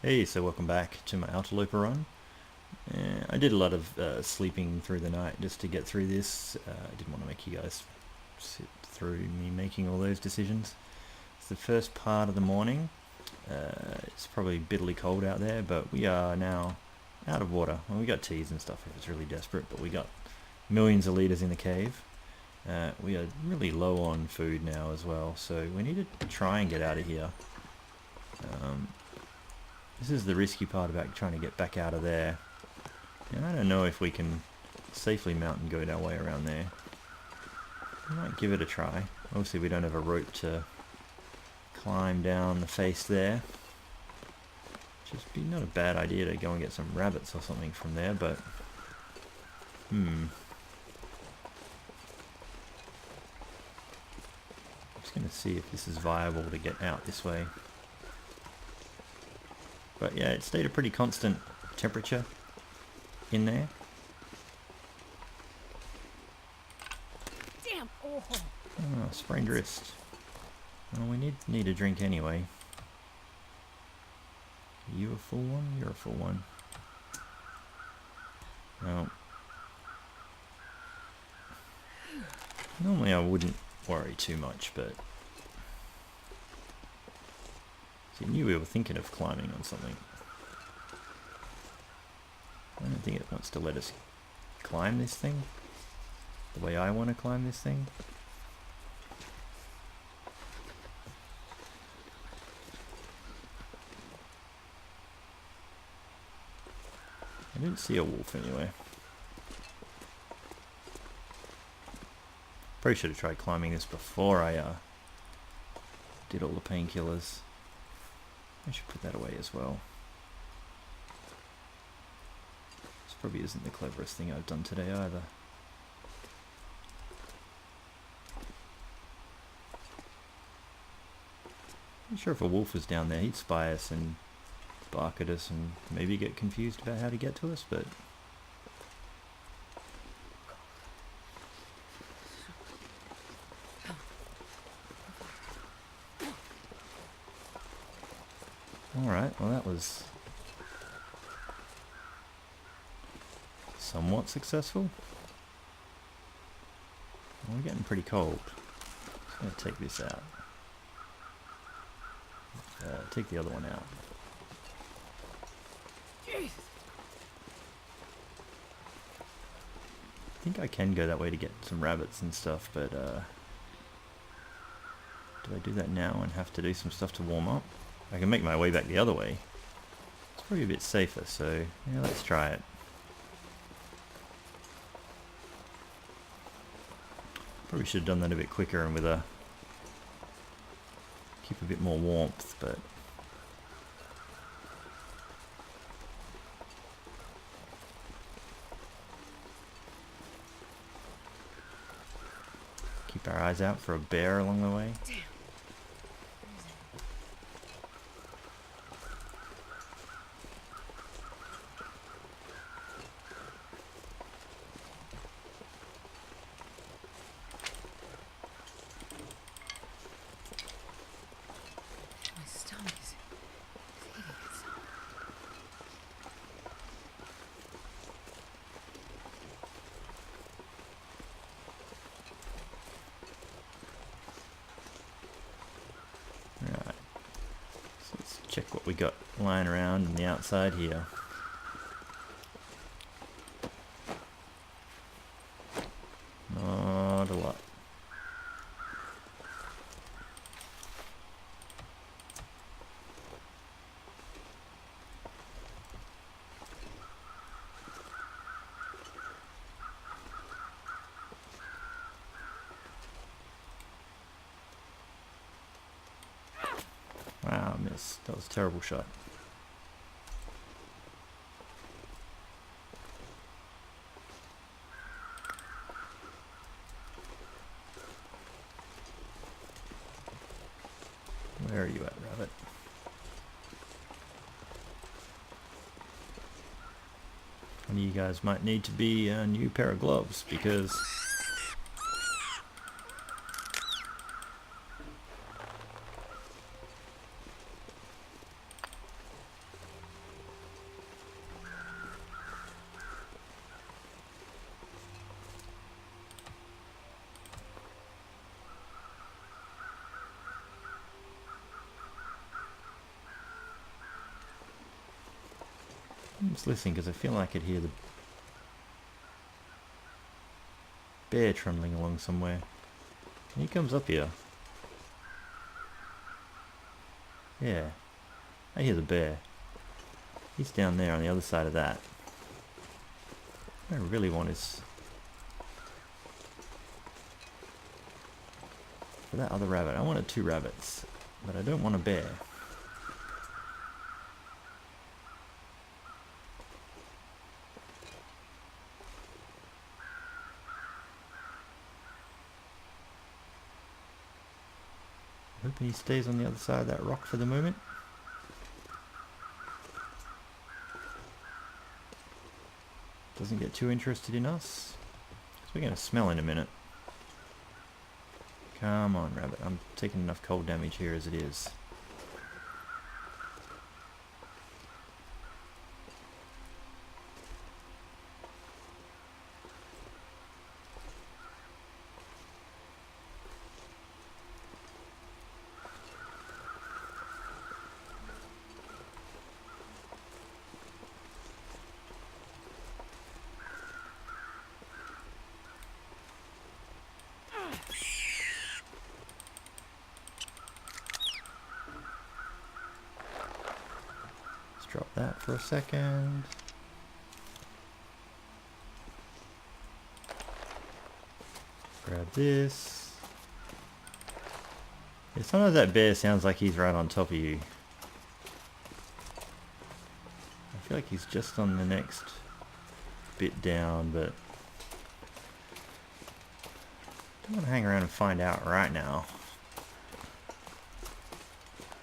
Hey, so welcome back to my Outerloper run. I did a lot of sleeping through the night just to get through this. I didn't want to make you guys sit through me making all those decisions. It's the first part of the morning. It's probably bitterly cold out there, but we are now out of water. Well, we got teas and stuff if it's really desperate, but we got millions of litres in the cave. We are really low on food now as well, so we need to try and get out of here. This is the risky part about trying to get back out of there. And I don't know if we can safely mountain goat our way around there. We might give it a try. Obviously we don't have a rope to climb down the face there. Just be not a bad idea to go and get some rabbits or something from there, but I'm just going to see if this is viable to get out this way. But yeah, it stayed a pretty constant temperature in there. Damn! Oh, Sprained wrist. Well, we need a drink anyway. Are you a full one? You're a full one. Well, normally I wouldn't worry too much, but see, I knew we were thinking of climbing on something. I don't think it wants to let us climb this thing the way I want to climb this thing. I didn't see a wolf anywhere. Probably should have tried climbing this before I did all the painkillers. I should put that away as well. This probably isn't the cleverest thing I've done today either. Not sure if a wolf was down there, he'd spy us and bark at us and maybe get confused about how to get to us, but alright, well that was somewhat successful. Well, we're getting pretty cold. Just going to take this out. Take the other one out. Jesus. I think I can go that way to get some rabbits and stuff, but do I do that now and have to do some stuff to warm up? I can make my way back the other way. It's probably a bit safer, so yeah, let's try it. Probably should have done that a bit quicker and with a keep a bit more warmth, but keep our eyes out for a bear along the way. Damn. My stomach's hitting itself. Right. So let's check what we got lying around on the outside here. Not a lot. Wow, I missed. That was a terrible shot. Where are you at, rabbit? One of you guys might need to be a new pair of gloves because I'm just listening because I feel like I could hear the bear trundling along somewhere. And he comes up here. Yeah, I hear the bear. He's down there on the other side of that. What I really want is for that other rabbit. I wanted 2 rabbits, but I don't want a bear. Hoping he stays on the other side of that rock for the moment. Doesn't get too interested in us. So we're going to smell in a minute. Come on, rabbit. I'm taking enough cold damage here as it is. Drop that for a second. Grab this. Yeah, sometimes that bear sounds like he's right on top of you. I feel like he's just on the next bit down, but I don't want to hang around and find out right now.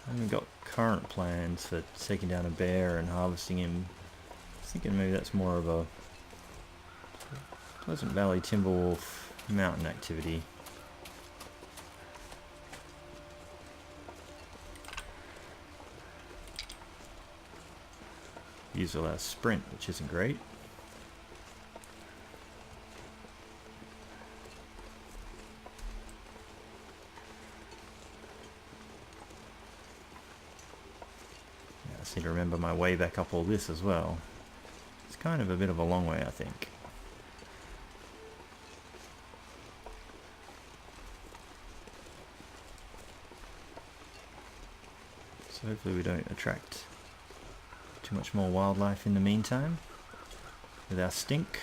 I haven't got current plans for taking down a bear and harvesting him. I was thinking maybe that's more of a Pleasant Valley Timberwolf mountain activity. Use all our sprint, which isn't great. Yeah, I just need to remember my way back up all this as well. It's kind of a bit of a long way, I think. So hopefully we don't attract too much more wildlife in the meantime with our stink.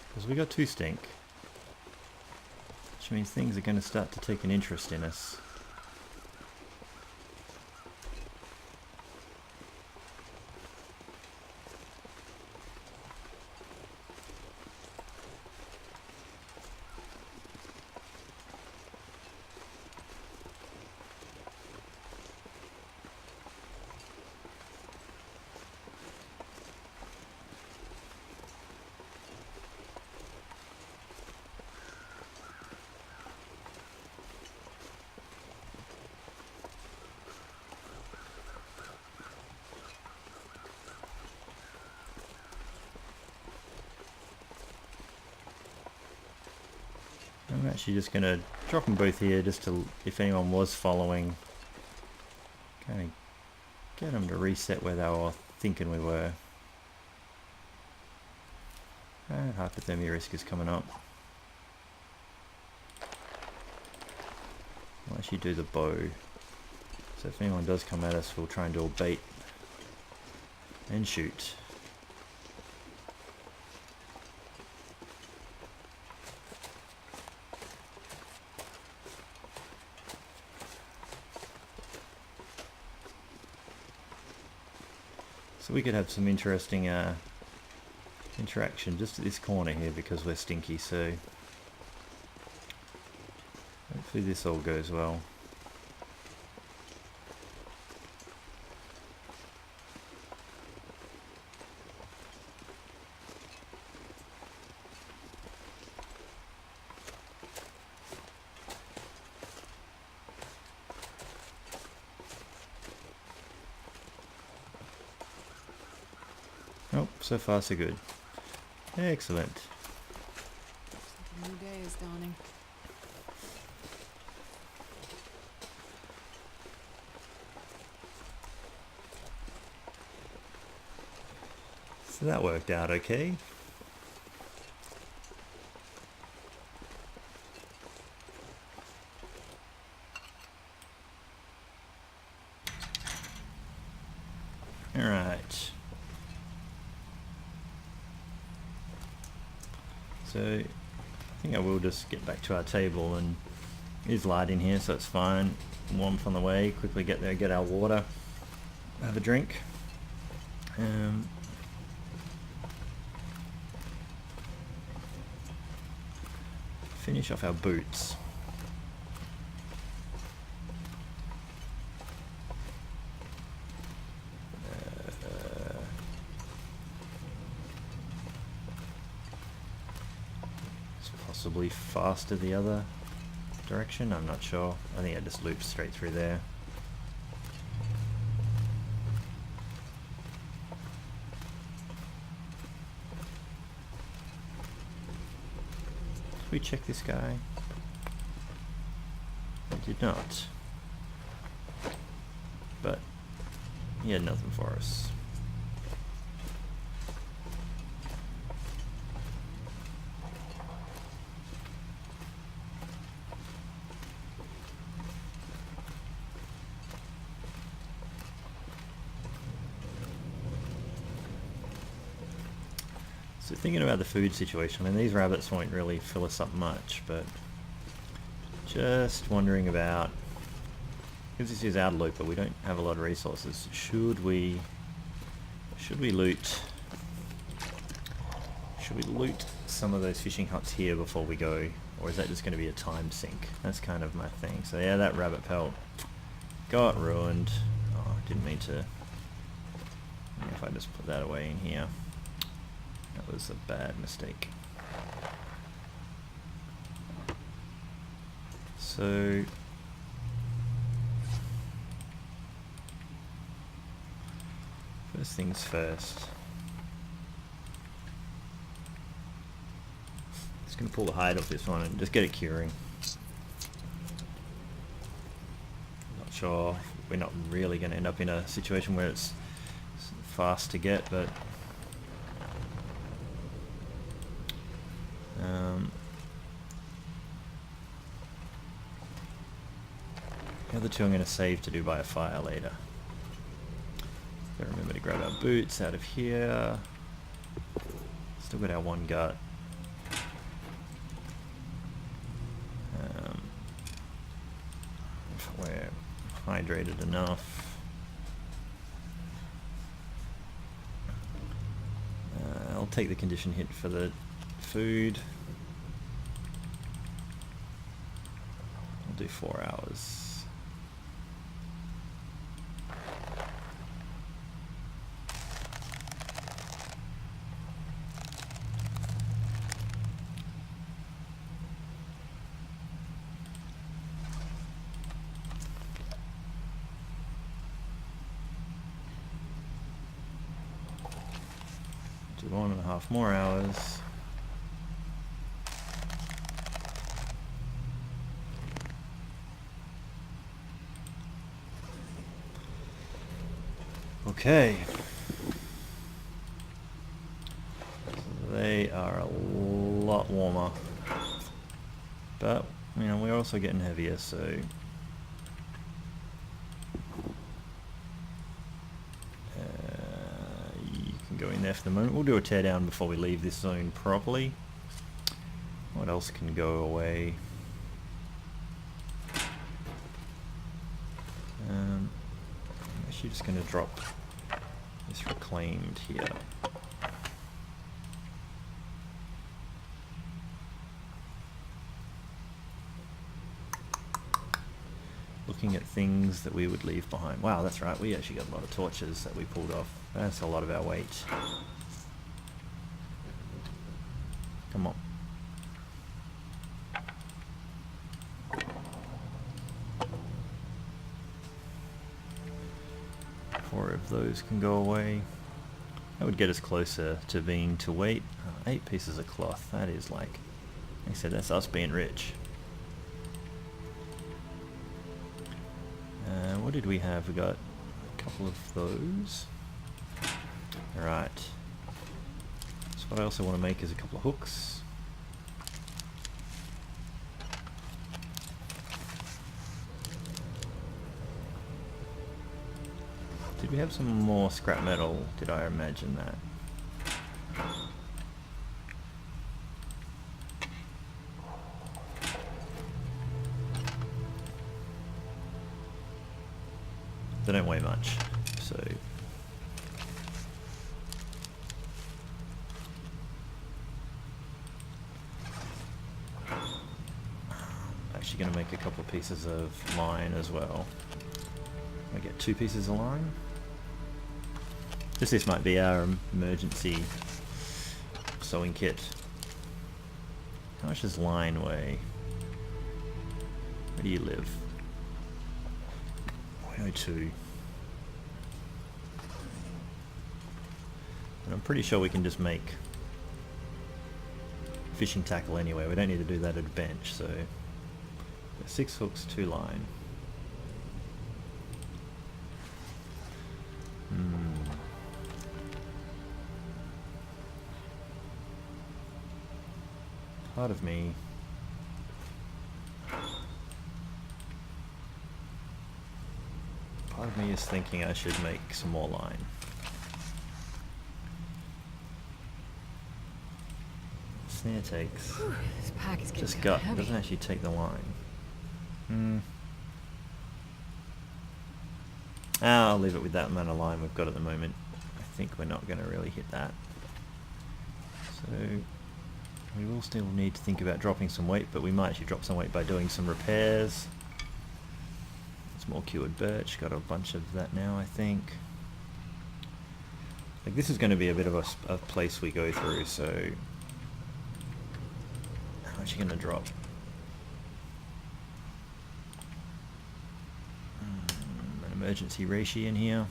Because we got 2 stink, which means things are going to start to take an interest in us. I'm actually just going to drop them both here just to, if anyone was following, kind of get them to reset where they were thinking we were. And hypothermia risk is coming up. I'll actually do the bow. So if anyone does come at us, we'll try and do a bait and shoot. So we could have some interesting interaction just at this corner here because we're stinky, so hopefully this all goes well. Oh, so far so good. Excellent. A new day is dawning. So that worked out okay. Alright. So I think I will just get back to our table, and there's light in here, so it's fine. Warmth on the way, quickly get there, get our water, have a drink. Finish off our boots. It's possibly faster the other direction, I'm not sure. I think I just looped straight through there. Did we check this guy? We did not. But he had nothing for us. So thinking about the food situation, I mean these rabbits won't really fill us up much, but just wondering about, because this is Outerloper, we don't have a lot of resources. Should we loot some of those fishing huts here before we go, or is that just going to be a time sink? That's kind of my thing. So yeah, that rabbit pelt got ruined. Oh, I didn't mean to. If I just put that away in here. That was a bad mistake. So first things first. Just gonna pull the hide off this one and just get it curing. Not sure, we're not really gonna end up in a situation where it's fast to get, but the other two I'm going to save to do by a fire later. Gotta remember to grab our boots out of here. Still got our one gut. If we're hydrated enough. I'll take the condition hit for the food. I'll do 4 hours. Do 1.5 more hours. Okay. They are a lot warmer. But, you know, we're also getting heavier, so you can go in there for the moment. We'll do a teardown before we leave this zone properly. What else can go away? I'm actually just going to drop this reclaimed here. Looking at things that we would leave behind. Wow, that's right, we actually got a lot of torches that we pulled off. That's a lot of our weight. Come on. Four of those can go away. That would get us closer to being to weight. 8 pieces of cloth, that is like Like I said, that's us being rich. What did we have? We got a couple of those. Alright. So what I also want to make is a couple of hooks. Did we have some more scrap metal? Did I imagine that? They don't weigh much, so... Actually going to make a couple of pieces of line as well. I get 2 pieces of line. This might be our emergency sewing kit. How much does line weigh? Where do you live? 102. And I'm pretty sure we can just make fishing tackle anyway. We don't need to do that at a bench, so 6 hooks, 2 line. Part of me is thinking I should make some more line. Snare takes Whew, this pack is getting just kinda gut, heavy. doesn't actually take the line. I'll leave it with that amount of line we've got at the moment. I think we're not going to really hit that. So we will still need to think about dropping some weight, but we might actually drop some weight by doing some repairs. Some more cured birch, got a bunch of that now I think. Like this is going to be a bit of a place we go through, so how much are you going to drop? An emergency reishi in here.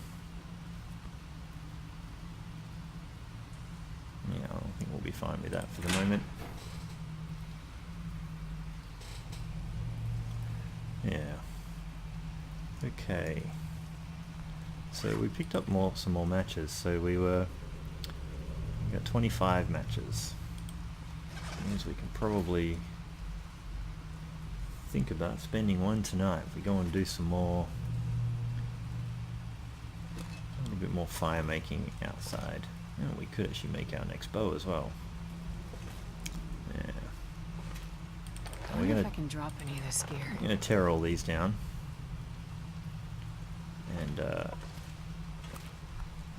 Yeah, I think we'll be fine with that for the moment. Yeah. Okay. So we picked up some more matches. So we got 25 matches. That means we can probably think about spending one tonight. If we go and do some more, a little bit more fire making outside. Yeah, we could actually make our next bow as well. Yeah. I wonder if I can drop any of this gear. I'm going to tear all these down. And what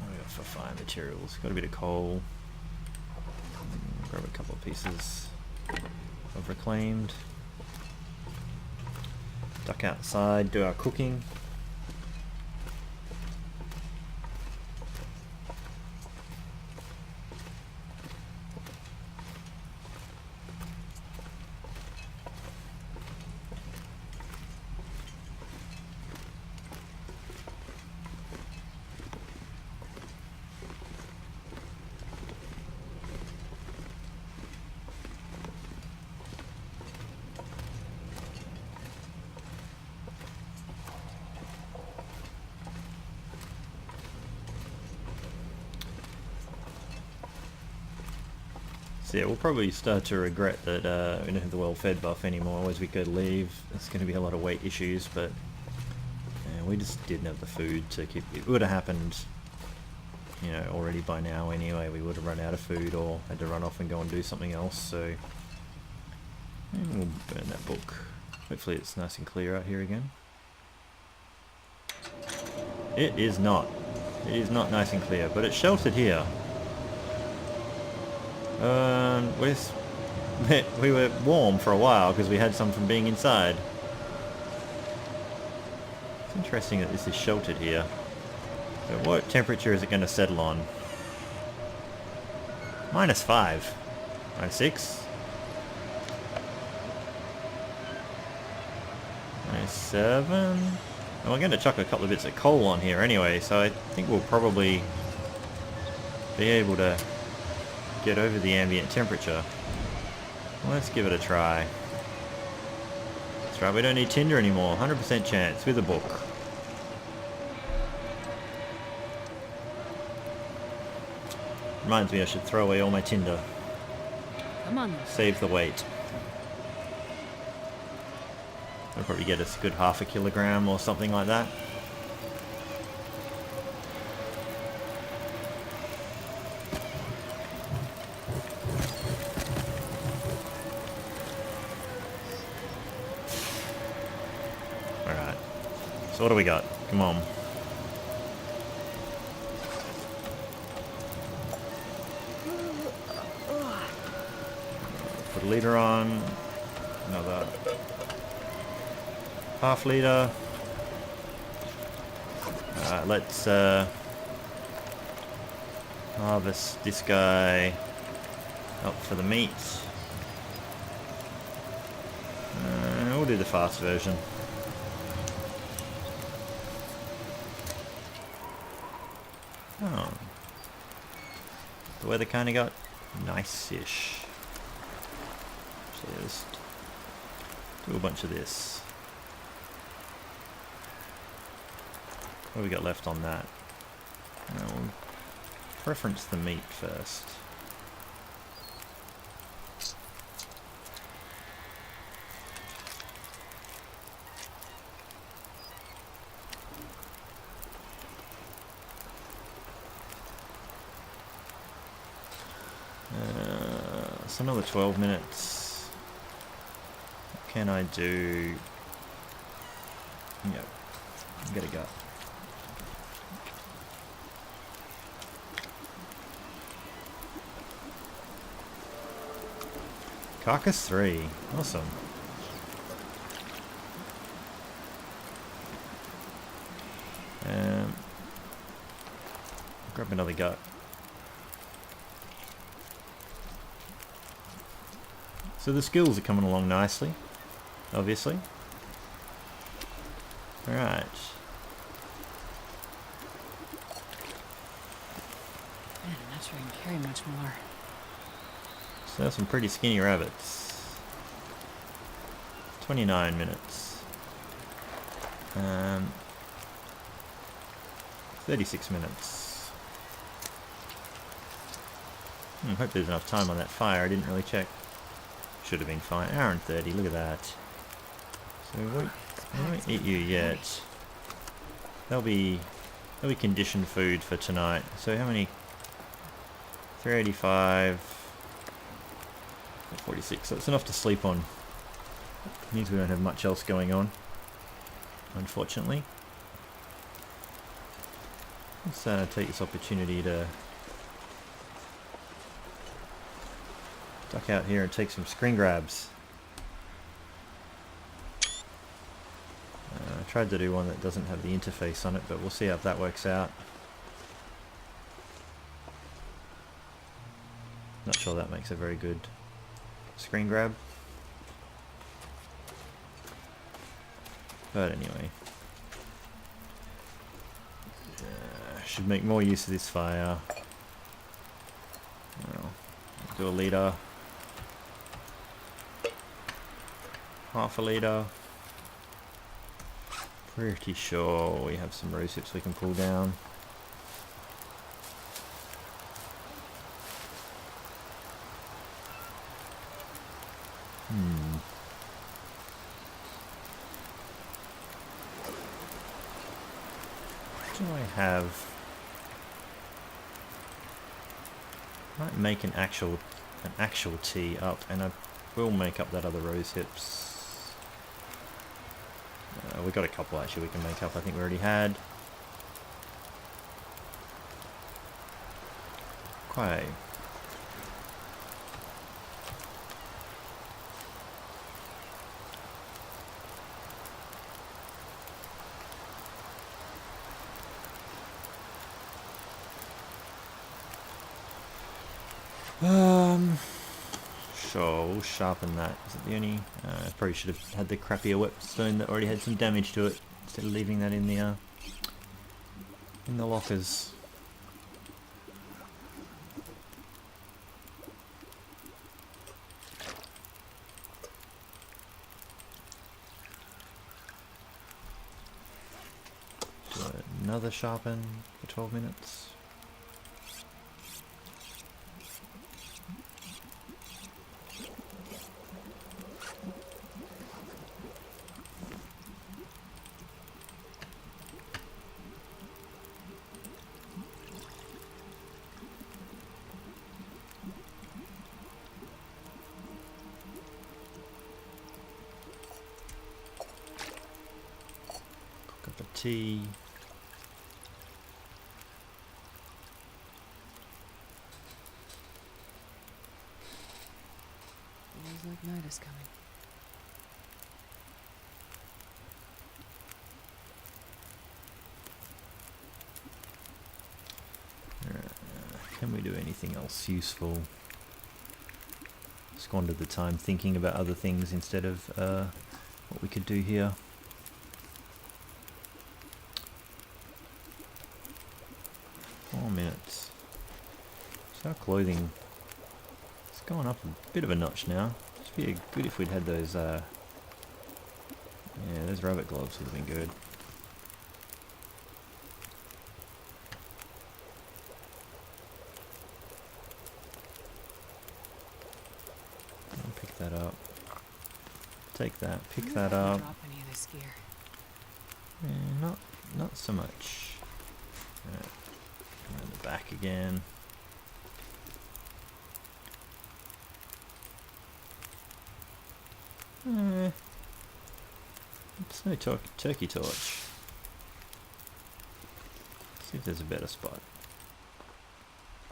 do we got for fire materials? Got a bit of coal. Grab a couple of pieces of reclaimed. Duck outside, do our cooking. So yeah, we'll probably start to regret that we don't have the well-fed buff anymore as we go to leave. There's going to be a lot of weight issues, but we just didn't have the food to keep... It would have happened, you know, already by now anyway. We would have run out of food or had to run off and go and do something else, so... And we'll burn that book. Hopefully it's nice and clear out here again. It is not. It is not nice and clear, but it's sheltered here. We were warm for a while because we had some from being inside. It's interesting that this is sheltered here. But what temperature is it going to settle on? -5. -6. -7. And we're going to chuck a couple of bits of coal on here anyway, so I think we'll probably be able to get over the ambient temperature. Let's give it a try. That's right, we don't need tinder anymore. 100% chance with a book. Reminds me I should throw away all my tinder. Come on. Save the weight. I'll probably get us a good half a kilogram or something like that. Alright. So what do we got? Come on. Put a litre on. Another half litre. Alright, let's harvest this guy up for the meat. We'll do the fast version. Oh. The weather kind of got nice-ish. So let's do a bunch of this. What have we got left on that? We'll preference the meat first. So another 12 minutes. What can I do? Yep, get a gut. Carcass 3, awesome. Grab another gut. So the skills are coming along nicely, obviously. Alright. Man, I'm not sure I can carry much more. So that's some pretty skinny rabbits. 29 minutes. 36 minutes. Hope there's enough time on that fire. I didn't really check. Should have been fine. Hour and 30, look at that. So I won't eat you yet. That'll be conditioned food for tonight. So how many? 385, 46. So it's enough to sleep on. Means we don't have much else going on, unfortunately. Let's take this opportunity to duck out here and take some screen grabs. I tried to do one that doesn't have the interface on it, but we'll see how that works out. Not sure that makes a very good screen grab. But anyway. Should make more use of this fire. Well, do a litre. Half a litre. Pretty sure we have some rose hips we can pull down. What do I have? I might make an actual tea up, and I will make up that other rose hips. We got a couple actually we can make up. I think we already had. Quite. Sure, we'll sharpen that. Is it the only... I probably should have had the crappier whetstone that already had some damage to it, instead of leaving that in the lockers. another sharpen for 12 minutes. Cup of tea. Feels like night is coming. Can we do anything else useful? Squander the time thinking about other things instead of what we could do here. Minutes. So our clothing is going up a bit of a notch now. It'd be good if we'd had those yeah, those rabbit gloves would have been good. I'll pick that up. Take that, pick that up. Drop any of this gear. Yeah, not so much. Right. Around the back again. It's no turkey torch. See if there's a better spot.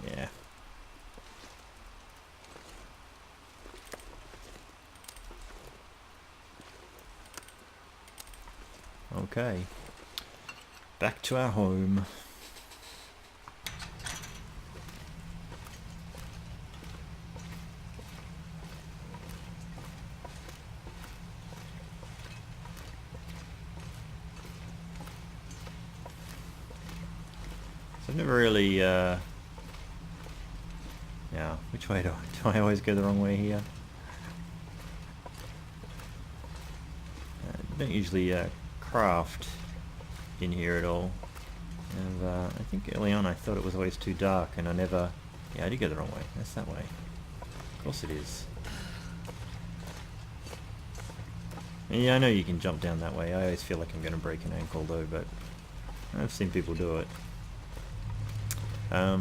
Yeah. Okay. Back to our home. I've never really, yeah, which way do I always go the wrong way here? Don't usually craft in here at all. And I think early on I thought it was always too dark and I never, yeah, I did go the wrong way. That's that way. Of course it is. Yeah, I know you can jump down that way. I always feel like I'm going to break an ankle though, but I've seen people do it. Yeah,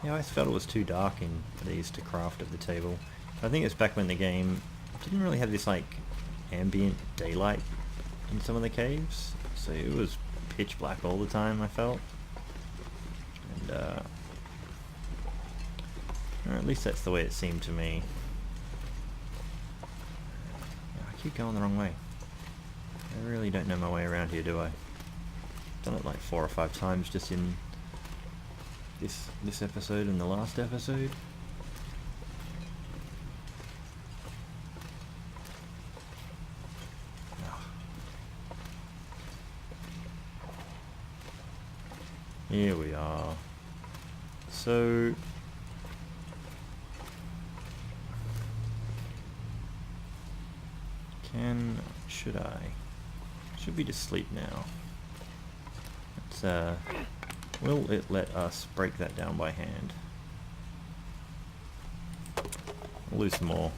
I always felt it was too dark in these to craft at the table. I think it's back when the game didn't really have this like ambient daylight in some of the caves, so it was pitch black all the time, I felt. And or at least that's the way it seemed to me. Yeah, I keep going the wrong way. I really don't know my way around here, do I? Done it like 4 or 5 times just in this episode and the last episode. Here we are. So should we just sleep now? Let's will it let us break that down by hand? We'll lose some more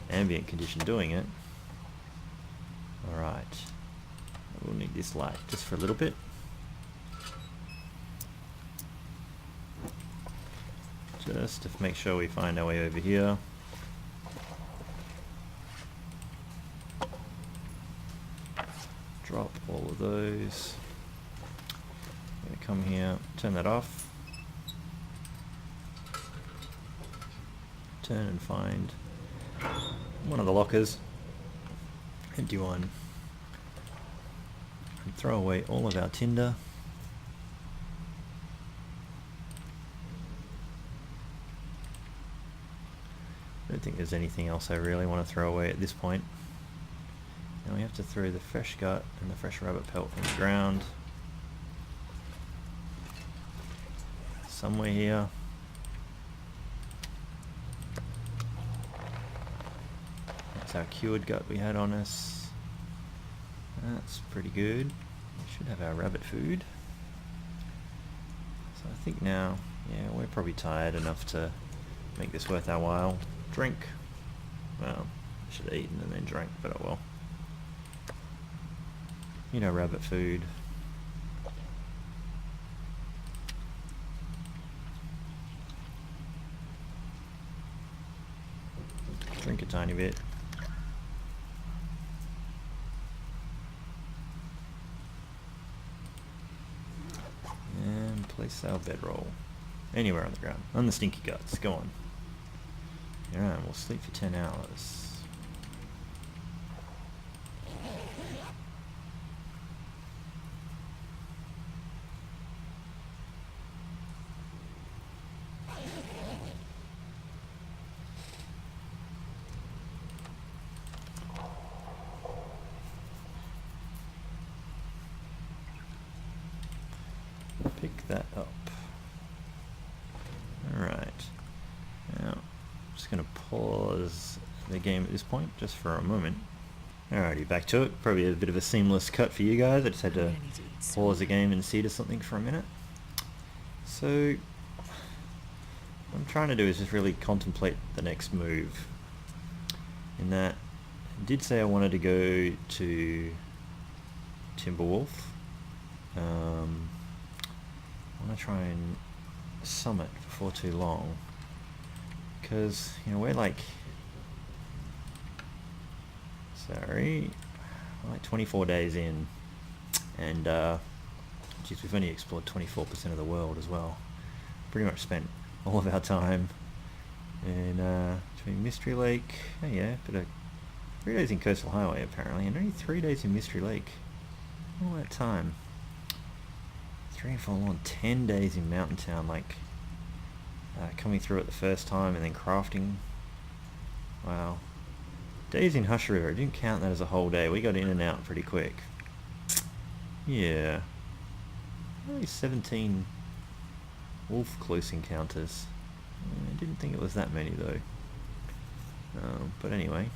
ambient condition doing it. Alright. We'll need this light just for a little bit. Just to make sure we find our way over here. Drop all of those. Come here, turn that off. Turn and find one of the lockers. Empty one. And throw away all of our tinder. I don't think there's anything else I really want to throw away at this point. Now we have to throw the fresh gut and the fresh rabbit pelt on the ground. Somewhere here. That's our cured gut we had on us. That's pretty good. We should have our rabbit food. So I think now, yeah, we're probably tired enough to make this worth our while. Drink. Well, I should have eaten and then drank, but oh well. You know, rabbit food. Drink a tiny bit. And place our bedroll. Anywhere on the ground. On the stinky guts. Go on. Alright, we'll sleep for 10 hours. Pick that up. Alright. Now, I'm just going to pause the game at this point, just for a moment. Alrighty, back to it. Probably a bit of a seamless cut for you guys. I just had to pause the game and see to something for a minute. So, what I'm trying to do is just really contemplate the next move. In that, I did say I wanted to go to Timberwolf. I want to try and summit before too long, because you know we're like 24 days in, and geez, we've only explored 24% of the world as well. Pretty much spent all of our time in between Mystery Lake. Oh yeah, but 3 days in Coastal Highway apparently, and only 3 days in Mystery Lake. All that time. 3 and 4 on 10 days in Mountain Town, like coming through it the first time and then crafting. Wow. Days in Hush River, I didn't count that as a whole day. We got in and out pretty quick. Yeah. Only 17 wolf close encounters. I didn't think it was that many though. But anyway.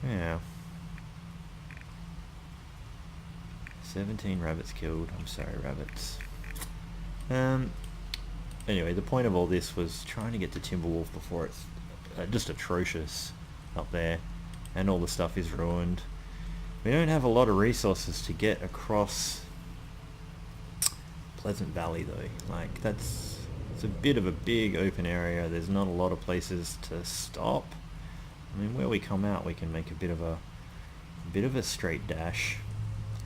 Yeah. 17 rabbits killed. I'm sorry, rabbits. Anyway, the point of all this was trying to get to Timberwolf before it's just atrocious up there, and all the stuff is ruined. We don't have a lot of resources to get across Pleasant Valley though. Like it's a bit of a big open area. There's not a lot of places to stop. I mean, where we come out, we can make a bit of a straight dash,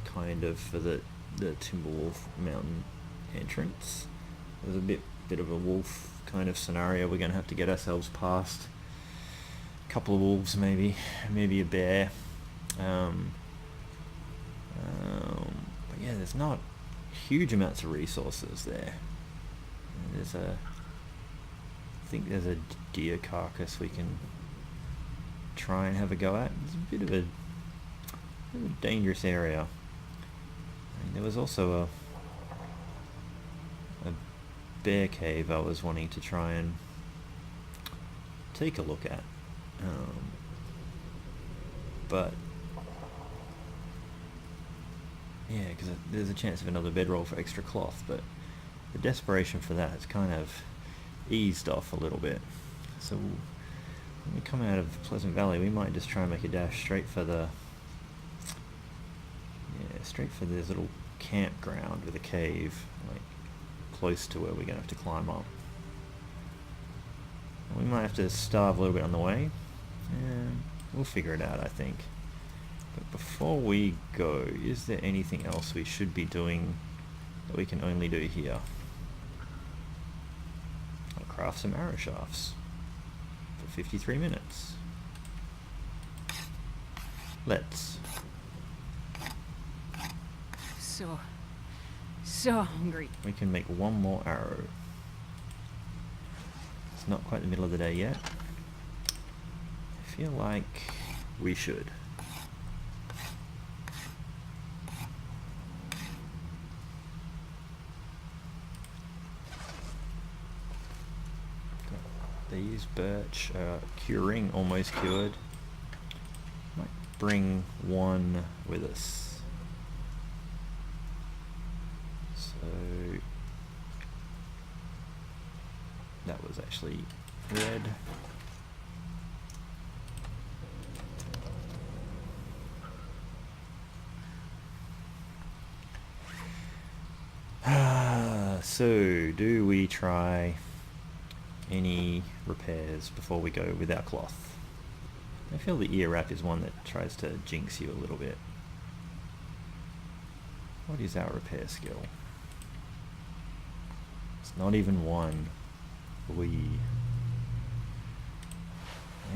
kind of, for the Timberwolf mountain entrance. There's a bit of a wolf kind of scenario we're going to have to get ourselves past. A couple of wolves, maybe a bear. But yeah, there's not huge amounts of resources there. I think there's a deer carcass we can try and have a go at. It's a bit of a dangerous area. And there was also a bear cave I was wanting to try and take a look at, but yeah, because there's a chance of another bedroll for extra cloth, but the desperation for that has kind of eased off a little bit. So when we come out of Pleasant Valley, we might just try and make a dash straight for this little campground with a cave, like close to where we're gonna have to climb up. And we might have to starve a little bit on the way. We'll figure it out, I think. But before we go, is there anything else we should be doing that we can only do here? I'll craft some arrow shafts for 53 minutes. Let's. So hungry. We can make one more arrow. It's not quite the middle of the day yet. I feel like we should. These birch are curing, almost cured. Might bring one with us. that was actually red. So, do we try any repairs before we go with our cloth? I feel the ear wrap is one that tries to jinx you a little bit. What is our repair skill? It's not even one. I mean,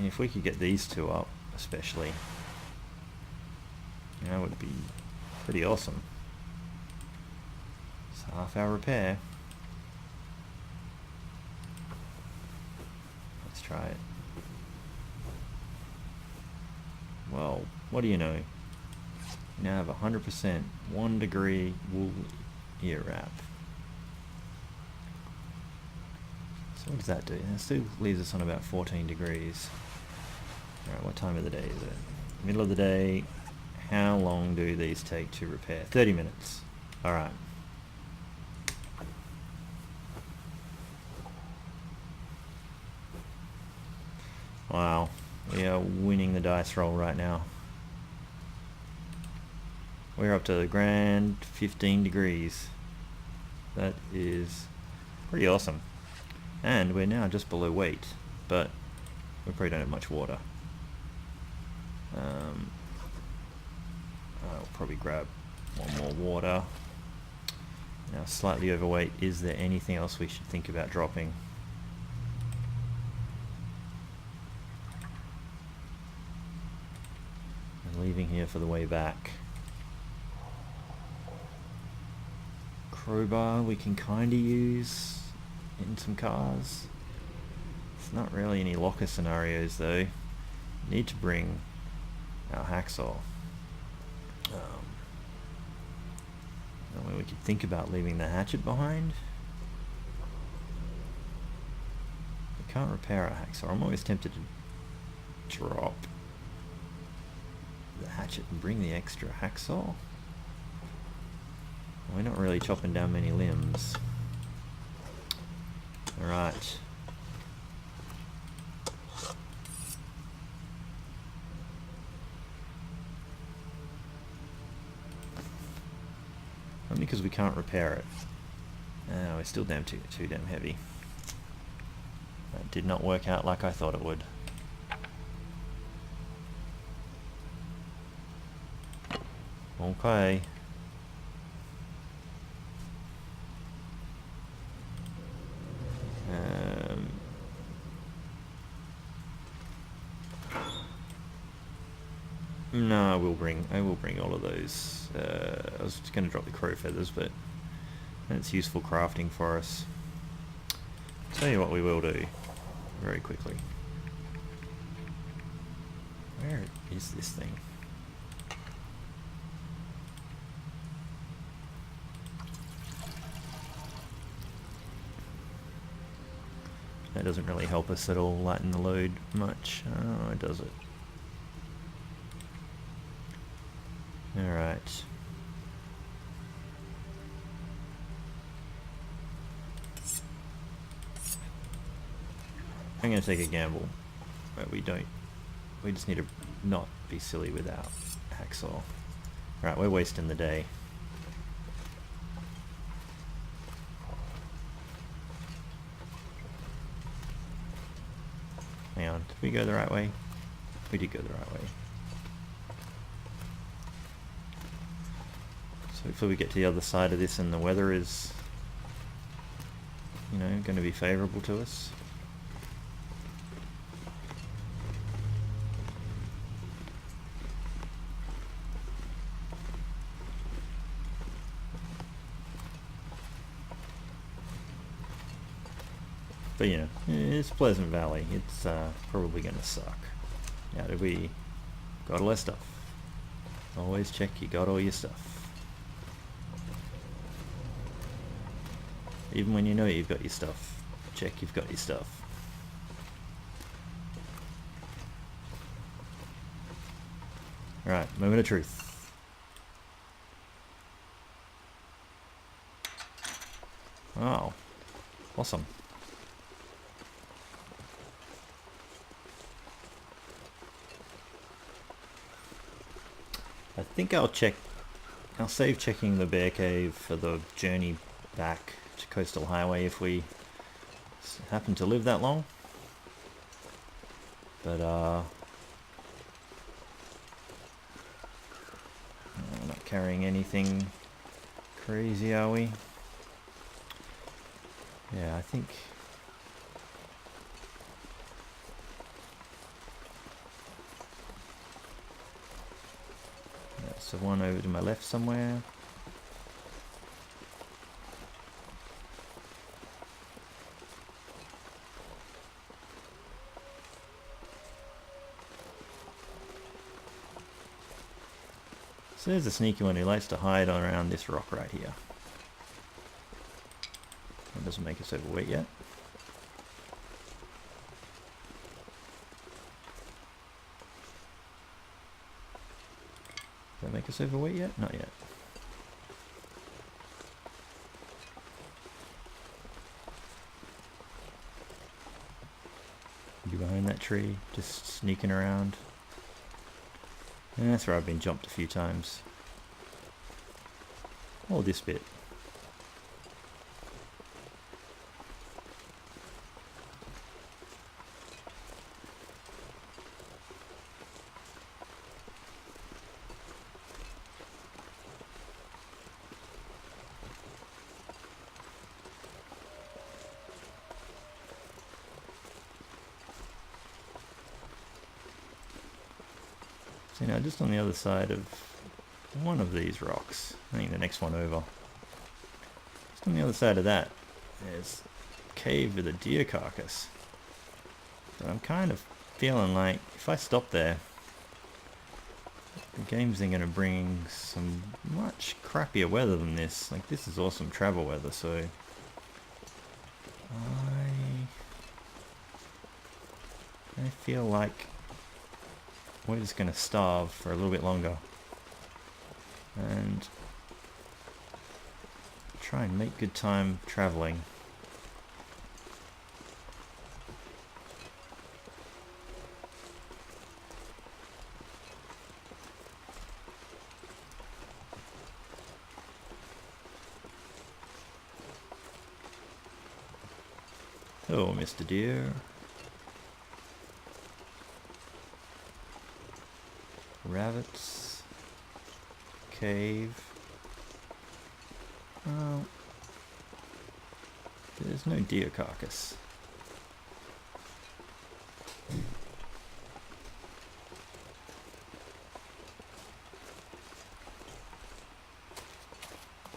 if we could get these two up, especially, that would be pretty awesome. It's half our repair. Let's try it. Well, what do you know? We now have 100% 1 degree wool ear wrap. So what does that do? That still leaves us on about 14 degrees. Alright, what time of the day is it? Middle of the day. How long do these take to repair? 30 minutes. Alright. Wow. We are winning the dice roll right now. We're up to the grand 15 degrees. That is pretty awesome. And we're now just below weight, but we probably don't have much water. I'll probably grab one more water. Now, slightly overweight. Is there anything else we should think about dropping? And leaving here for the way back. Crowbar we can kind of use in some cars. It's not really any locker scenarios though. Need to bring our hacksaw. We could think about leaving the hatchet behind. We can't repair our hacksaw. I'm always tempted to drop the hatchet and bring the extra hacksaw. We're not really chopping down many limbs. Alright. Only because we can't repair it. We're still too damn heavy. That did not work out like I thought it would. Okay. No, I will bring all of those. I was just going to drop the crow feathers, but that's useful crafting for us. Tell you what we will do very quickly. Where is this thing? That doesn't really help us at all lighten the load much. Oh, does it? Alright. I'm going to take a gamble. But we just need to not be silly without hacksaw. Alright, we're wasting the day. Hang on, did we go the right way? We did go the right way. So hopefully we get to the other side of this and the weather is, you know, going to be favourable to us. But you know, it's Pleasant Valley. It's probably going to suck. Now, did we got all our stuff? Always check you got all your stuff. Even when you know you've got your stuff, check you've got your stuff. Alright, moment of truth. Oh, awesome. I think I'll save checking the bear cave for the journey back to Coastal Highway if we happen to live that long. But we're not carrying anything crazy, are we? Yeah, I think that's the one over to my left somewhere. So there's a sneaky one who likes to hide around this rock right here. That doesn't make us overweight yet. Does that make us overweight yet? Not yet. You behind that tree, just sneaking around. And that's where I've been jumped a few times. Or this bit. So now just on the other side of one of these rocks, I think the next one over, just on the other side of that, there's a cave with a deer carcass. But I'm kind of feeling like if I stop there, the game's then going to bring some much crappier weather than this. Like, this is awesome travel weather, so I feel like we're just going to starve for a little bit longer and try and make good time traveling. Oh, Mr. Deer. Rabbits. Cave. Oh. There's no deer carcass.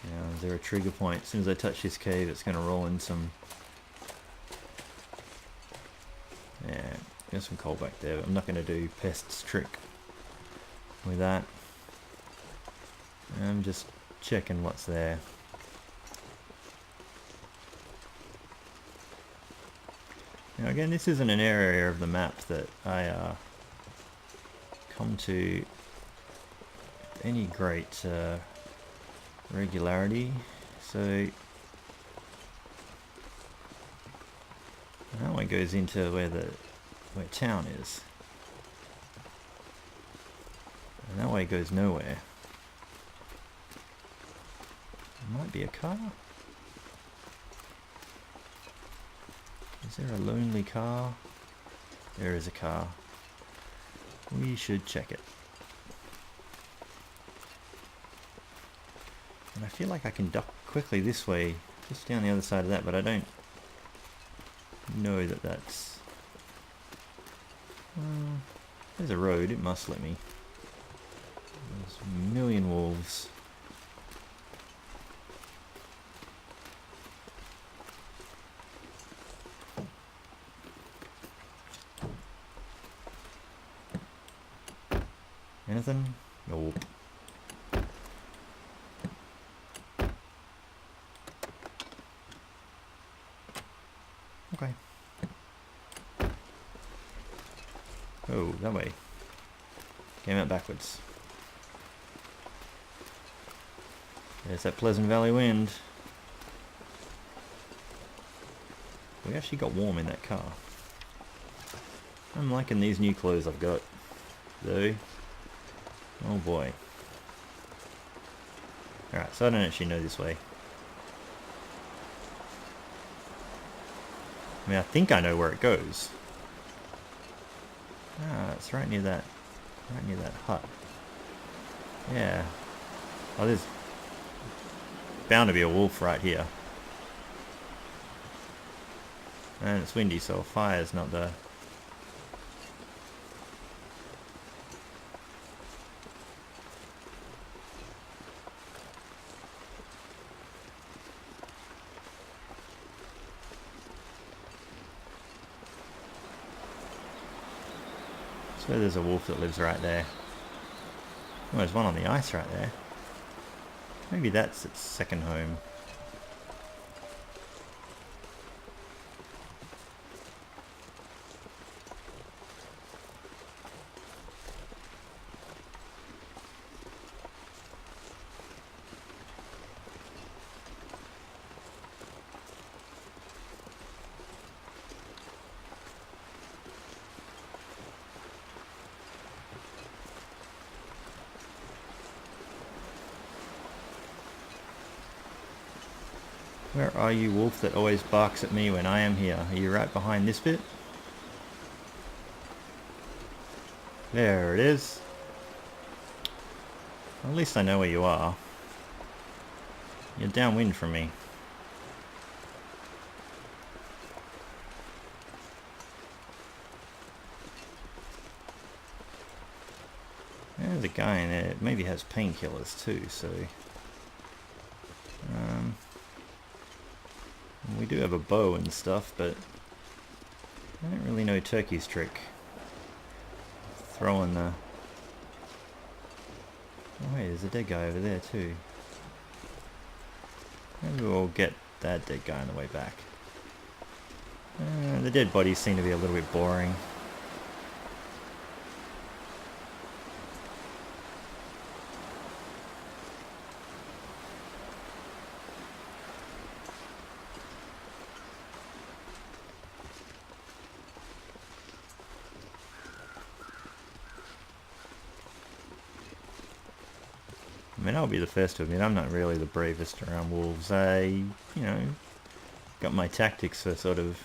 Now, is there a trigger point? As soon as I touch this cave, it's going to roll in some... Yeah, there's some coal back there, but I'm not going to do Pest's trick with that. I'm just checking what's there. Now again, this isn't an area of the map that I come to with any great regularity, so that one goes into where town is, and that way goes nowhere. There might be a car. Is there a lonely car? There is a car. We should check it. And I feel like I can duck quickly this way, just down the other side of that, but I don't know that that's... there's a road, it must let me. There's a million wolves. Anything? Nope. Okay. Oh, that way. Came out backwards. There's that Pleasant Valley wind. We actually got warm in that car. I'm liking these new clothes I've got, though. Oh boy. Alright, so I don't actually know this way. I mean, I think I know where it goes. Ah, it's right near that hut. Yeah. Oh, there's bound to be a wolf right here. And it's windy, so a fire's not the... So there's a wolf that lives right there. Oh, there's one on the ice right there. Maybe that's its second home. Where are you, wolf that always barks at me when I am here? Are you right behind this bit? There it is. At least I know where you are. You're downwind from me. There's a guy in there. It maybe has painkillers too, so... we do have a bow and stuff, but I don't really know Turkey's trick. Throwing the... Oh wait, there's a dead guy over there too. Maybe we'll get that dead guy on the way back. The dead bodies seem to be a little bit boring. I mean, I'll be the first to admit I'm not really the bravest around wolves. I, you know, got my tactics for sort of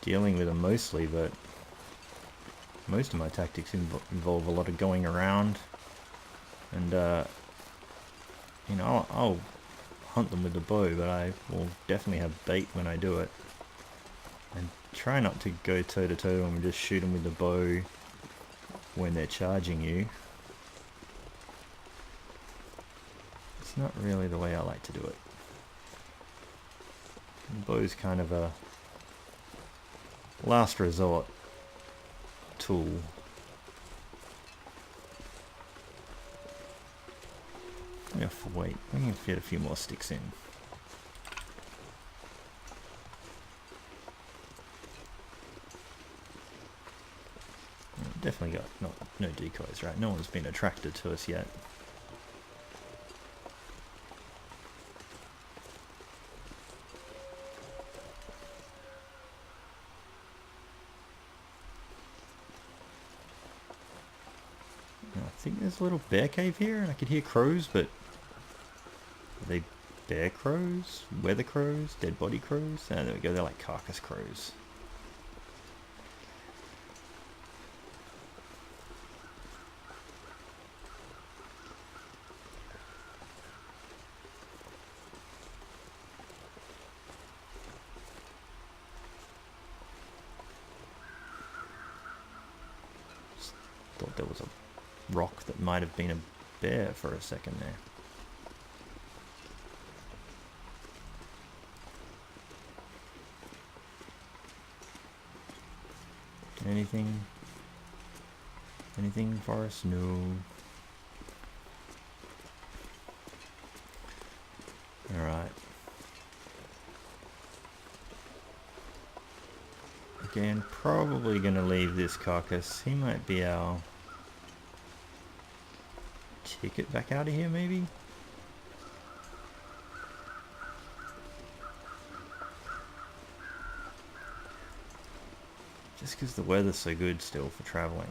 dealing with them mostly, but most of my tactics involve a lot of going around, and you know, I'll hunt them with the bow, but I will definitely have bait when I do it, and try not to go toe to toe and just shoot them with the bow when they're charging you. It's not really the way I like to do it. The bow's kind of a last resort tool. We have to wait. We can fit a few more sticks in. Definitely got no decoys, right? No one's been attracted to us yet. I think there's a little bear cave here, and I could hear crows, but are they bear crows? Weather crows? Dead body crows? Ah, there we go, they're like carcass crows. Just thought there was a rock that might have been a bear for a second there. Anything for us? No. Alright. Again, probably gonna leave this carcass. He might be our ticket back out of here, maybe? Just because the weather's so good still for traveling.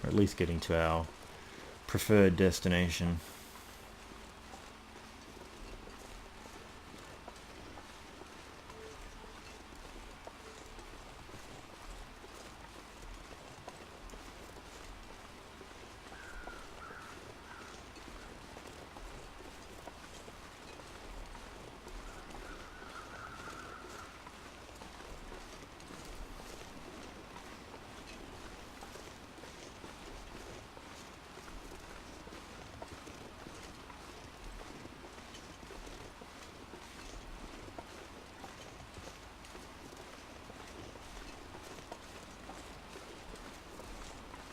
Or at least getting to our preferred destination.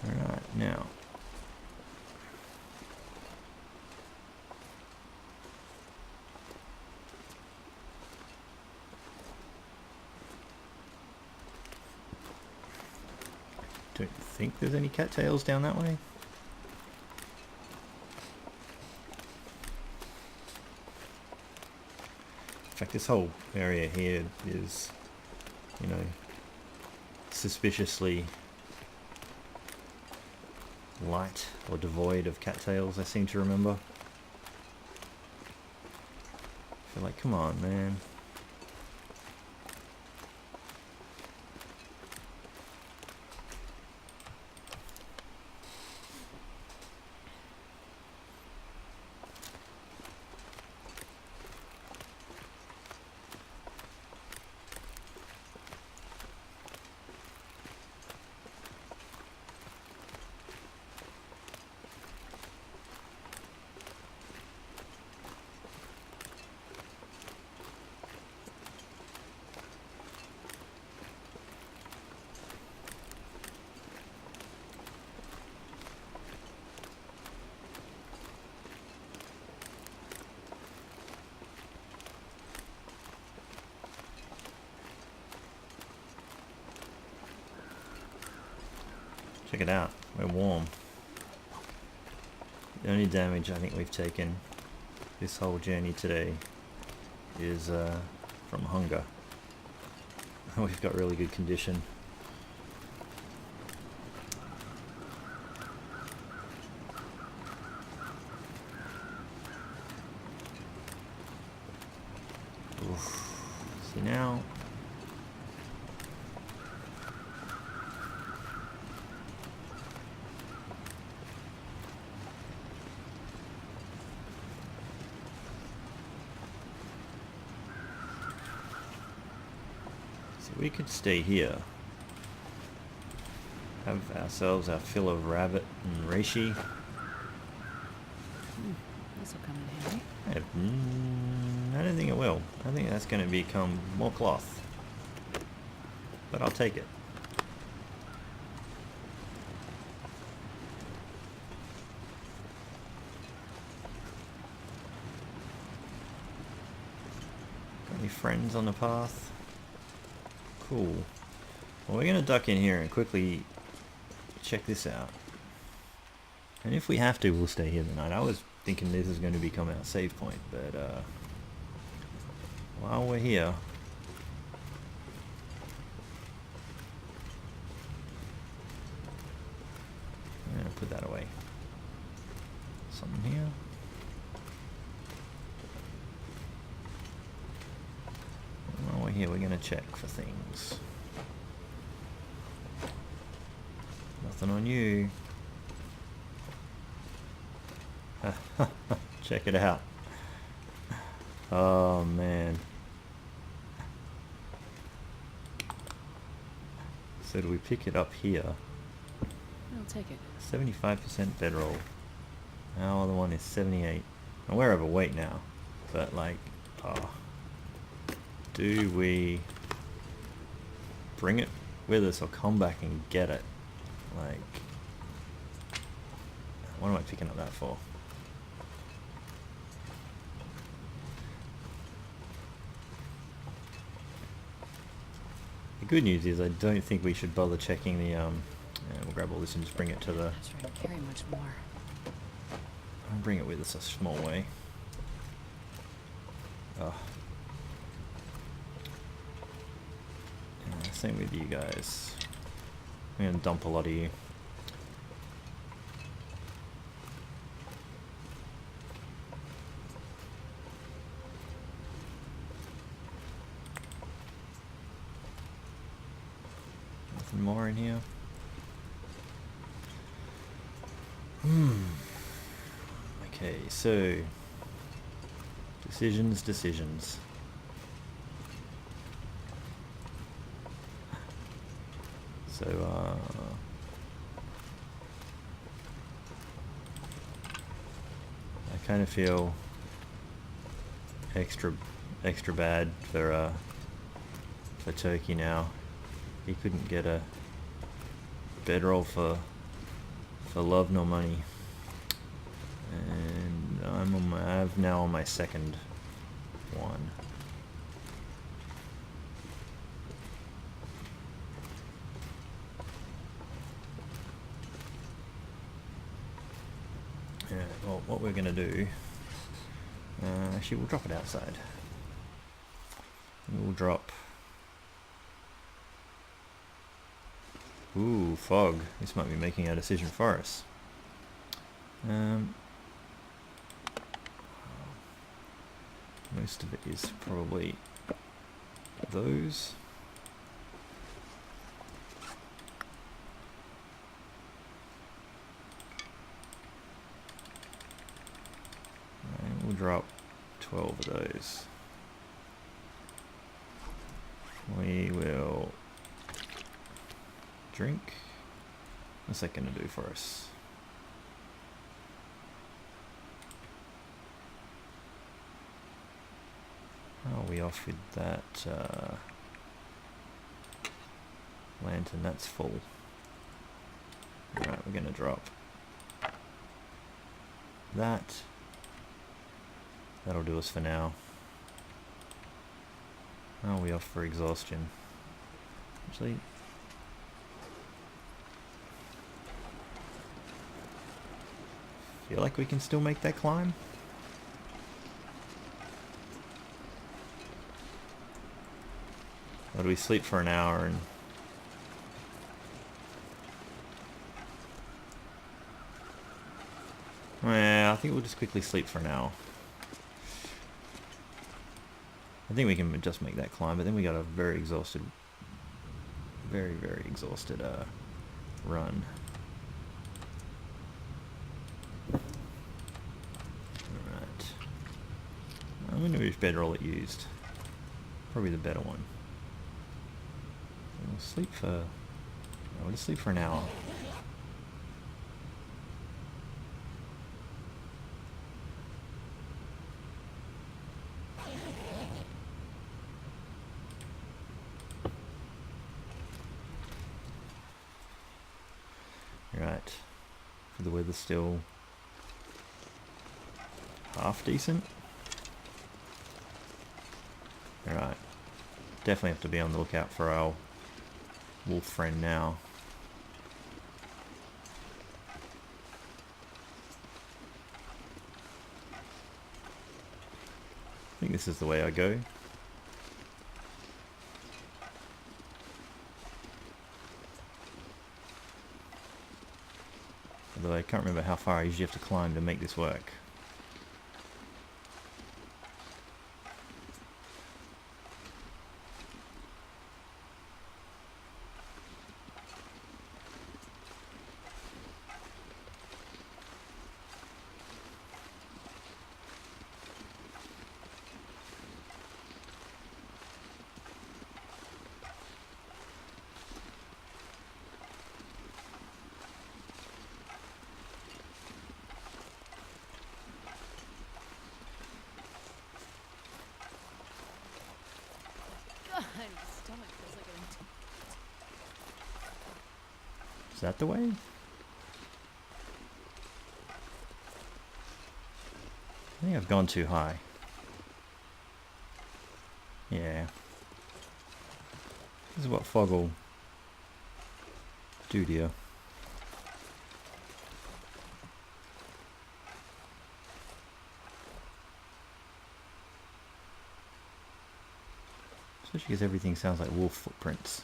Alright, now. Don't think there's any cattails down that way. In fact, this whole area here is, you know, suspiciously light or devoid of cattails, I seem to remember. I feel like, come on, man. Check it out, we're warm. The only damage I think we've taken this whole journey today is from hunger. We've got really good condition. Oof. See now. We could stay here, have ourselves our fill of rabbit and reishi. This will come in handy. I don't think it will. I think that's going to become more cloth, but I'll take it. Got any friends on the path? Cool. Well, we're going to duck in here and quickly check this out. And if we have to, we'll stay here tonight. I was thinking this is going to become our save point, but while we're here, I'm going to put that away. Something here. While we're here, we're going to check for things. Nothing on you. Check it out. Oh man. So do we pick it up here? I'll take it. 75% bedroll. Our other one is 78. And we're overweight now. But like, oh. Do we bring it with us or come back and get it? Like, what am I picking up that for? The good news is I don't think we should bother checking the, yeah, we'll grab all this and just bring it to the... I'm trying to carry much more. I'll bring it with us a small way. Oh. Same with you guys. I'm gonna dump a lot of you. more in here. Okay, so decisions. So I kind of feel extra bad for Turkey now. He couldn't get a bedroll for love nor money, and I'm now on my second one. Yeah, well, what we're gonna do? Actually, we'll drop it outside. We'll drop. Ooh, fog. This might be making our decision for us. Most of it is probably those. And we'll drop 12 of those. We will drink. What's that going to do for us? How are we off with that lantern? That's full. Alright, we're going to drop that. That'll do us for now. How are we off for exhaustion? Actually, feel like we can still make that climb. Or do we sleep for an hour and... Well, I think we'll just quickly sleep for an hour. I think we can just make that climb, but then we got a very exhausted, very exhausted run. Alright. I'm going to which bedroll it used. Probably the better one. We'll sleep for... We'll just sleep for an hour. Right. The weather's still half decent. Alright. Definitely have to be on the lookout for our wolf friend now. I think this is the way I go. Although I can't remember how far I usually have to climb to make this work. Is that the way? I think I've gone too high. Yeah. This is what fog will do to you. Especially because everything sounds like wolf footprints.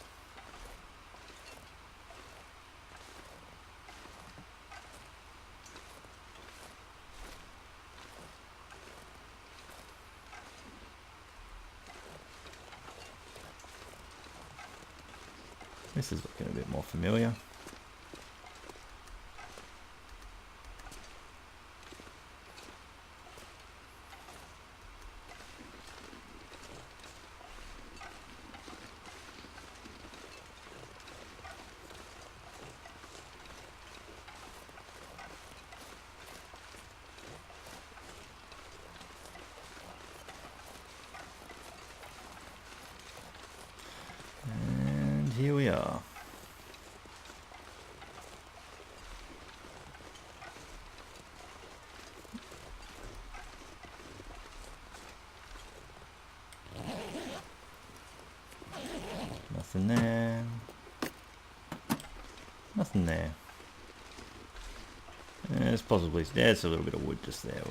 This is looking a bit more familiar. And here we are. Nothing there. Nothing there. There's there's a little bit of wood just there.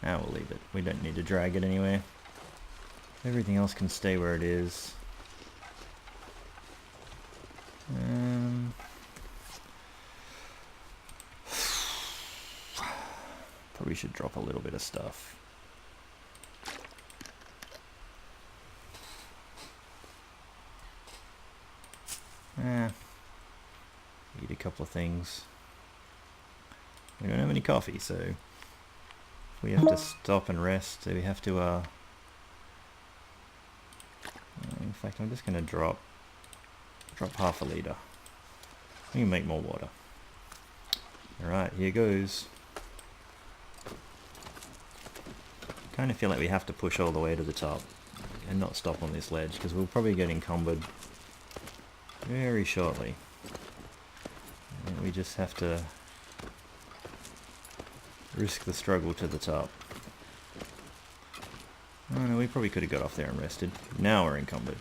We'll leave it. We don't need to drag it anywhere. Everything else can stay where it is. Probably should drop a little bit of stuff. Eat a couple of things. We don't have any coffee, so if we have to stop and rest, so we have to in fact, I'm just going to drop half a litre. We can make more water. Alright, here goes. Kind of feel like we have to push all the way to the top and not stop on this ledge, because we'll probably get encumbered very shortly. And we just have to risk the struggle to the top. Oh no, we probably could have got off there and rested. Now we're encumbered.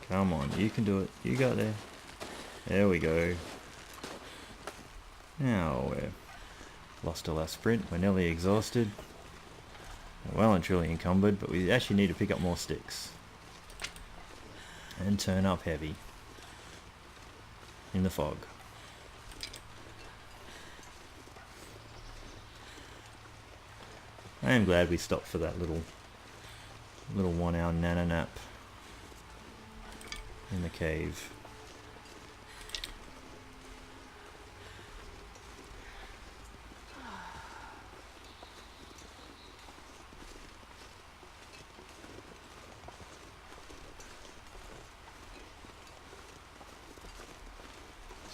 Come on, you can do it. You got there. There we go. Now we're lost all our sprint. We're nearly exhausted. We're well and truly encumbered, but we actually need to pick up more sticks. And turn up heavy. In the fog. I am glad we stopped for that little 1 hour nana nap in the cave.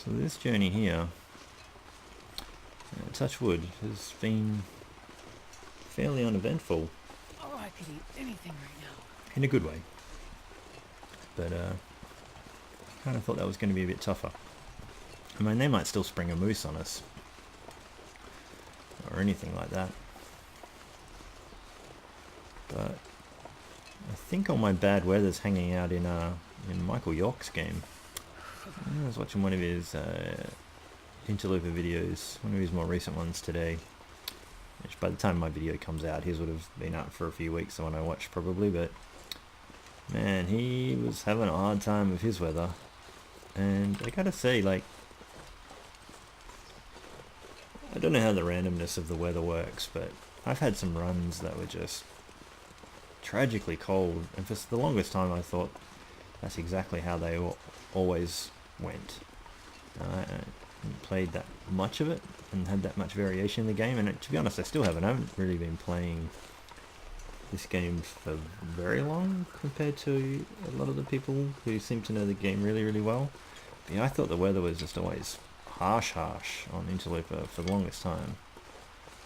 So this journey here, touch wood, has been fairly uneventful. Oh, I could eat anything right now. In a good way. But kind of thought that was going to be a bit tougher. I mean, they might still spring a moose on us. Or anything like that. But I think all my bad weather's hanging out in Michael York's game. I was watching one of his Outerloper videos, one of his more recent ones today. Which by the time my video comes out, his would have been out for a few weeks, the one I watched probably, but man, he was having a hard time with his weather. And I gotta say, like, I don't know how the randomness of the weather works, but I've had some runs that were just tragically cold, and for the longest time I thought that's exactly how they always went. I haven't played that much of it and had that much variation in the game, and to be honest I still haven't. I haven't really been playing this game for very long compared to a lot of the people who seem to know the game really, really well. But yeah, I thought the weather was just always harsh on Outerloper for the longest time.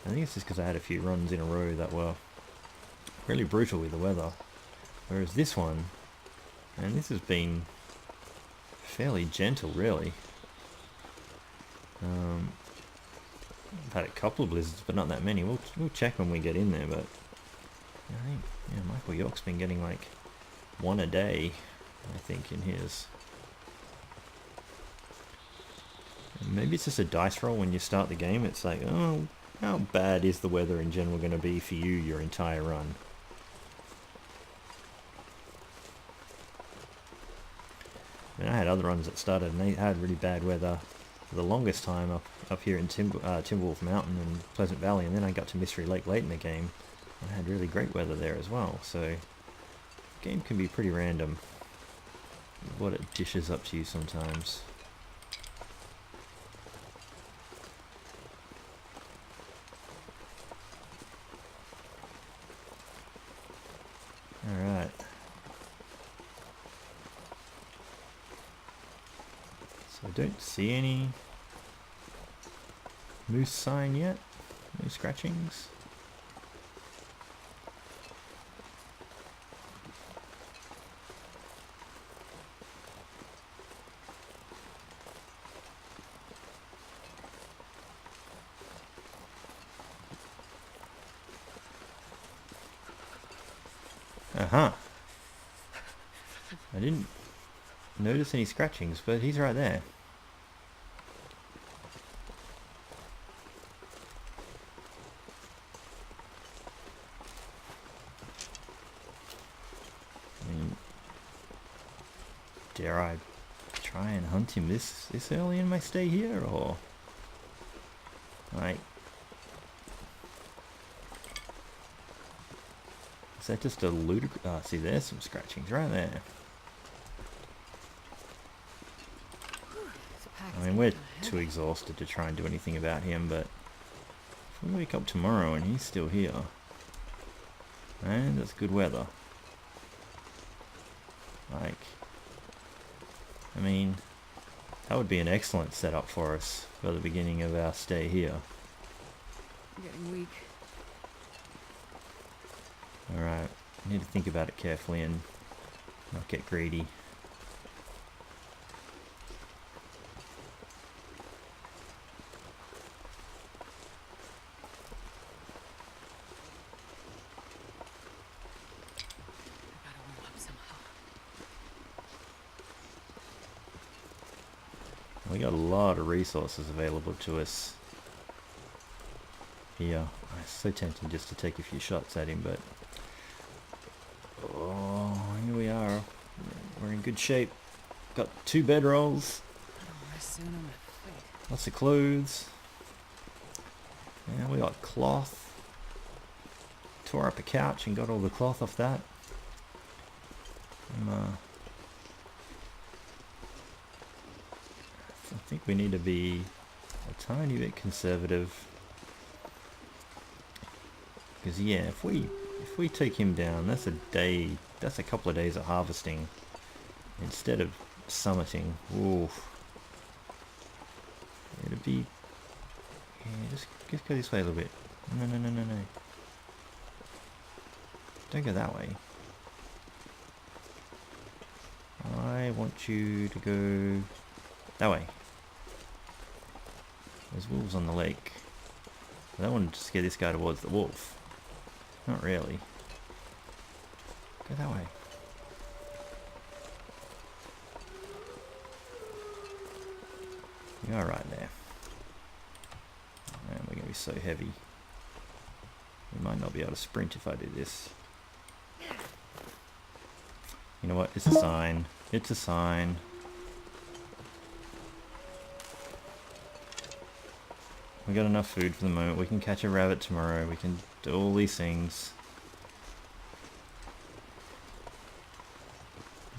I think it's just because I had a few runs in a row that were really brutal with the weather. Whereas this one, and this has been fairly gentle really. I've had a couple of blizzards, but not that many. We'll check when we get in there, but I think Michael York's been getting like one a day, I think, in his. And maybe it's just a dice roll when you start the game. It's like, oh, how bad is the weather in general going to be for you your entire run? I mean, I had other runs that started and they had really bad weather for the longest time up here in Timberwolf Mountain and Pleasant Valley, and then I got to Mystery Lake late in the game. I had really great weather there as well, so the game can be pretty random what it dishes up to you sometimes. Alright. So I don't see any moose sign yet. No scratchings. Uh-huh. I didn't notice any scratchings, but he's right there. I mean, dare I try and hunt him this early in my stay here, or like, is that just a ludicrous? Ah, see, there's some scratchings right there. I mean, we're too exhausted to try and do anything about him, but if we wake up tomorrow and he's still here, and it's good weather, like, I mean, that would be an excellent setup for us for the beginning of our stay here. I'm getting weak. Alright, I need to think about it carefully and not get greedy. I gotta warm up somehow. We got a lot of resources available to us here. It's so tempting just to take a few shots at him, but oh, here we are. We're in good shape. Got 2 bedrolls, I don't rest soon, I'm gonna quit. lots of clothes. Yeah, we got cloth. Tore up a couch and got all the cloth off that. I think we need to be a tiny bit conservative, because yeah, if we take him down, that's a couple of days of harvesting instead of summiting. Oof. It'd be, yeah, just go this way a little bit. No. Don't go that way. I want you to go that way. There's wolves on the lake. I don't want to scare this guy towards the wolf. Not really. Go that way. You are right there. Man, we're going to be so heavy. We might not be able to sprint if I do this. You know what? It's a sign. It's a sign. We got enough food for the moment. We can catch a rabbit tomorrow. We can do all these things.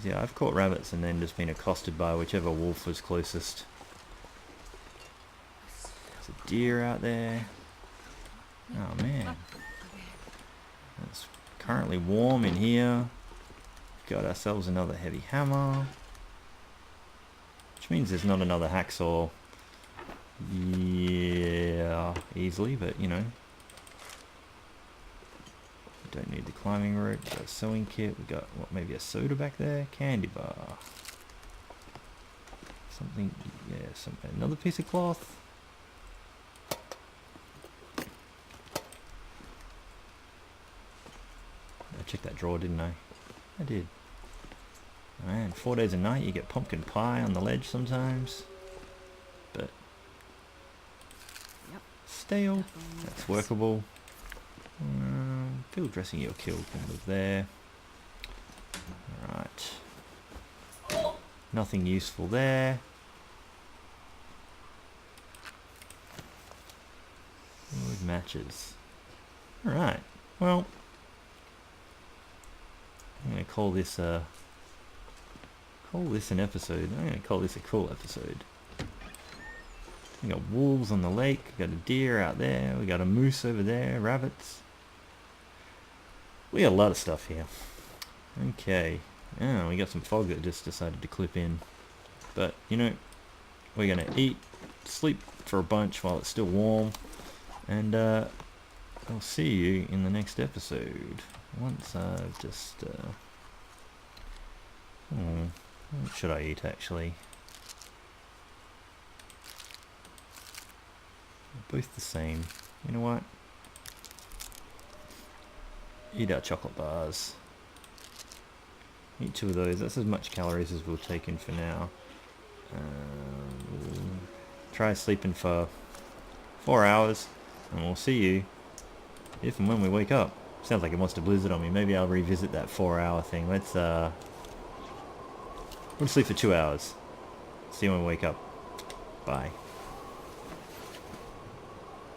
Yeah, I've caught rabbits and then just been accosted by whichever wolf was closest. There's a deer out there. Oh man. It's currently warm in here. Got ourselves another heavy hammer. Which means there's not another hacksaw. Yeah, easily, but you know. We don't need the climbing rope. We got a sewing kit. We got, what, maybe a soda back there? Candy bar. Something, yeah, another piece of cloth. I checked that drawer, didn't I? I did. Man, 4 days a night you get pumpkin pie on the ledge sometimes. But Yep. stale, that's workable. Field dressing your kill can live there. Alright. Nothing useful there. matches. Alright, well, I'm going to call this an episode. I'm going to call this a cool episode. We got wolves on the lake, we got a deer out there, we got a moose over there, rabbits. We got a lot of stuff here. Okay, oh, we got some fog that just decided to clip in. But, you know, we're going to eat, sleep for a bunch while it's still warm, and I'll see you in the next episode. Once I've just... what should I eat, actually? They're both the same. You know what? Eat our chocolate bars. Eat 2 of those. That's as much calories as we'll take in for now. We'll try sleeping for 4 hours, and we'll see you if and when we wake up. Sounds like it wants to blizzard on me. Maybe I'll revisit that 4-hour thing. We'll sleep for 2 hours. See you when we wake up. Bye.